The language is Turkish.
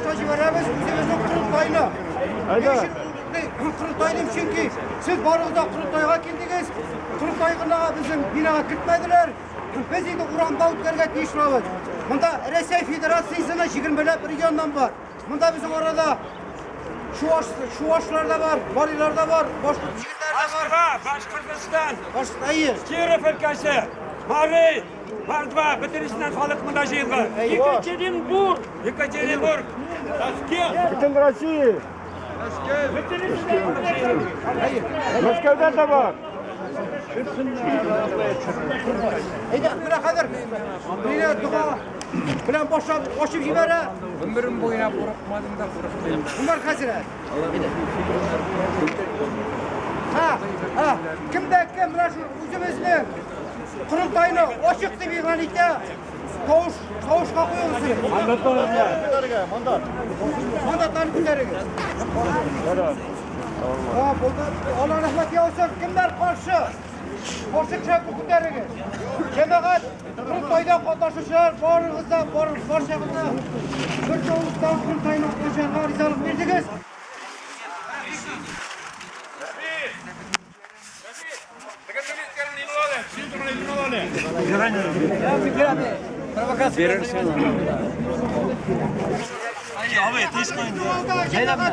mesajı veremiz. Bizimizin kurultayını. Haydi. Kurultayım çünkü siz barıqda kurultayga keldiniz. Kurultayga bizim binaga kirtmediler. Biz de Uran Davutlarga tiyişmiz. Bunda Rusya Federasyası'nın 20 regiondan var. Bunda bizim orada Şuvaşlar da var, Baliler de var, başka şehirler de var. Başkırgızistan, Hayır. Kiyev'e fırkası, Mari, Mardva, bitirisinden halk mındacı yıllar. Yekaterinburg. Bütün Rusya. Moskov'dan da var. Haydi, bırak kadar. Beni dua bilen boşup jibere. Ömrüm boyuna korkmadım da korktum. Bunlar kaçıra. Ha. Kimde kim bilen şu üzümüzün kurultayını açıktı bir ganite. Kavuş kapıyor musun? Anlatmadım ya. Mandatlarını günlerine. Allah rahmet yağsın. Kimler karşı? Karşı çek bu günlerine. Cemaat, kurultayda katlaşışlar, barınızda, barışağında. Bir çoğunluktan kurultayına katlaşanlar rizalık verdiniz. Abi, teşekkür ederim.